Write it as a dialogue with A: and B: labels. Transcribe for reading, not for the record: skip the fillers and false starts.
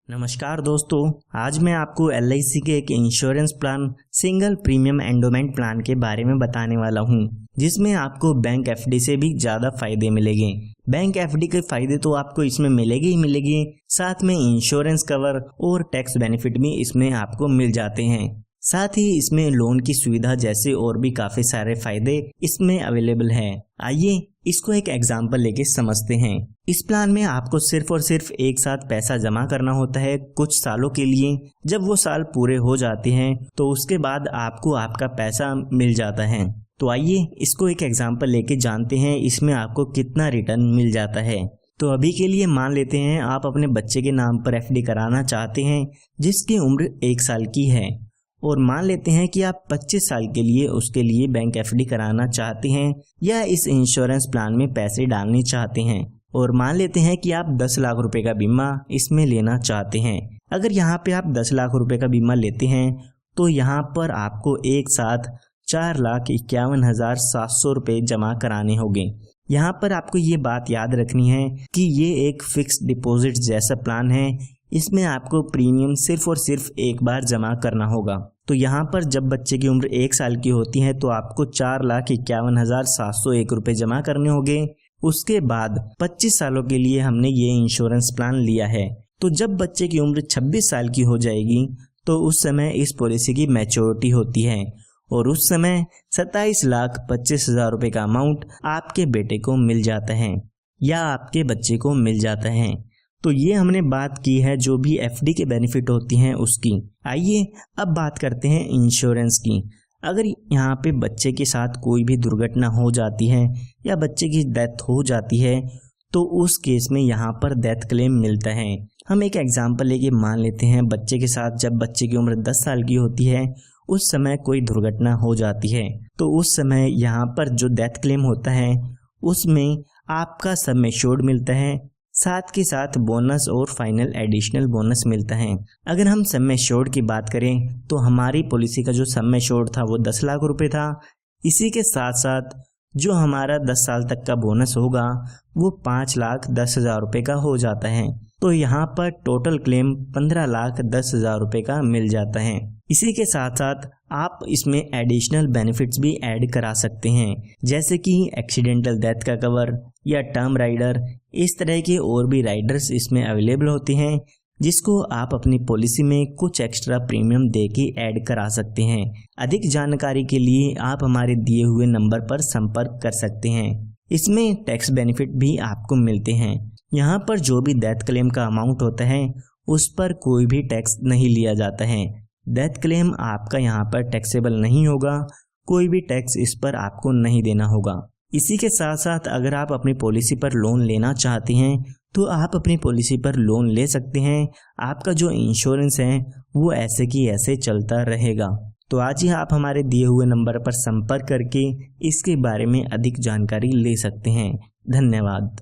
A: नमस्कार दोस्तों, आज मैं आपको LIC के एक insurance plan single premium endowment plan के बारे में बताने वाला हूं, जिसमें आपको बैंक FD से भी ज़्यादा फायदे मिलेंगे। बैंक FD के फायदे तो आपको इसमें मिलेंगे ही मिलेंगे, साथ में इंश्योरेंस कवर और टैक्स बेनिफिट भी इसमें आपको मिल जाते हैं। साथ ही इसमें लोन की सुविधा जैसे और भी काफ़ी सारे फायदे इसमें अवेलेबल हैं। आइए इसको एक एग्जाम्पल लेके समझते हैं। इस प्लान में आपको सिर्फ और सिर्फ एक साथ पैसा जमा करना होता है कुछ सालों के लिए। जब वो साल पूरे हो जाते हैं तो उसके बाद आपको आपका पैसा मिल जाता है। तो आइए इसको एक एग्जाम्पल लेके जानते हैं इसमें आपको कितना रिटर्न मिल जाता है। तो अभी के लिए मान लेते हैं आप अपने बच्चे के नाम पर FD कराना चाहते हैं जिसकी उम्र 1 साल की है, और मान लेते हैं कि आप 25 साल के लिए उसके लिए बैंक FD कराना चाहते हैं या इस इंश्योरेंस प्लान में पैसे डालने चाहते हैं, और मान लेते हैं कि आप 10 लाख रुपए का बीमा इसमें लेना चाहते हैं। अगर यहाँ पे आप 10 लाख रुपए का बीमा लेते हैं तो यहाँ पर आपको एक साथ 4,51,700 रुपये जमा कराने होंगे। यहाँ पर आपको ये बात याद रखनी है कि ये एक फिक्स डिपॉजिट जैसा प्लान है, इसमें आपको प्रीमियम सिर्फ और सिर्फ एक बार जमा करना होगा। तो यहाँ पर जब बच्चे की उम्र 1 साल की होती है तो आपको 4,51,701 रुपये जमा करने होंगे। उसके बाद 25 सालों के लिए हमने ये इंश्योरेंस प्लान लिया है, तो जब बच्चे की उम्र 26 साल की हो जाएगी तो उस समय इस पॉलिसी की मैच्योरिटी होती है, और उस समय 27,25,000 रुपये का अमाउंट आपके बेटे को मिल जाता है या आपके बच्चे को मिल जाता है। तो ये हमने बात की है जो भी FD के बेनिफिट होती हैं उसकी। आइए अब बात करते हैं इंश्योरेंस की। अगर यहाँ पे बच्चे के साथ कोई भी दुर्घटना हो जाती है या बच्चे की डेथ हो जाती है तो उस केस में यहाँ पर डेथ क्लेम मिलता है। हम एक एग्जांपल लेके मान लेते हैं बच्चे के साथ जब बच्चे की उम्र 10 साल की होती है उस समय कोई दुर्घटना हो जाती है, तो उस समय यहाँ पर जो डेथ क्लेम होता है उसमें आपका सम एश्योर्ड मिलता है, साथ के साथ बोनस और फाइनल एडिशनल बोनस मिलता है। अगर हम सम एश्योर्ड की बात करें तो हमारी पॉलिसी का जो सम एश्योर्ड था वो 10 लाख रुपए था। इसी के साथ साथ जो हमारा 10 साल तक का बोनस होगा वो 5,10,000 रुपये का हो जाता है। तो यहाँ पर टोटल क्लेम 15,10,000 रुपये का मिल जाता है। इसी के साथ साथ आप इसमें एडिशनल बेनिफिट्स भी ऐड करा सकते हैं, जैसे कि एक्सीडेंटल डेथ का कवर या टर्म राइडर। इस तरह के और भी राइडर्स इसमें अवेलेबल होते हैं जिसको आप अपनी पॉलिसी में कुछ एक्स्ट्रा प्रीमियम दे के ऐड करा सकते हैं। अधिक जानकारी के लिए आप हमारे दिए हुए नंबर पर संपर्क कर सकते हैं। इसमें टैक्स बेनिफिट भी आपको मिलते हैं। यहाँ पर जो भी डेथ क्लेम का अमाउंट होता है उस पर कोई भी टैक्स नहीं लिया जाता है। डेथ क्लेम आपका यहाँ पर टैक्सेबल नहीं होगा, कोई भी टैक्स इस पर आपको नहीं देना होगा। इसी के साथ साथ अगर आप अपनी पॉलिसी पर लोन लेना चाहते हैं तो आप अपनी पॉलिसी पर लोन ले सकते हैं। आपका जो इंश्योरेंस है वो ऐसे की ऐसे चलता रहेगा। तो आज ही आप हमारे दिए हुए नंबर पर संपर्क करके इसके बारे में अधिक जानकारी ले सकते हैं। धन्यवाद।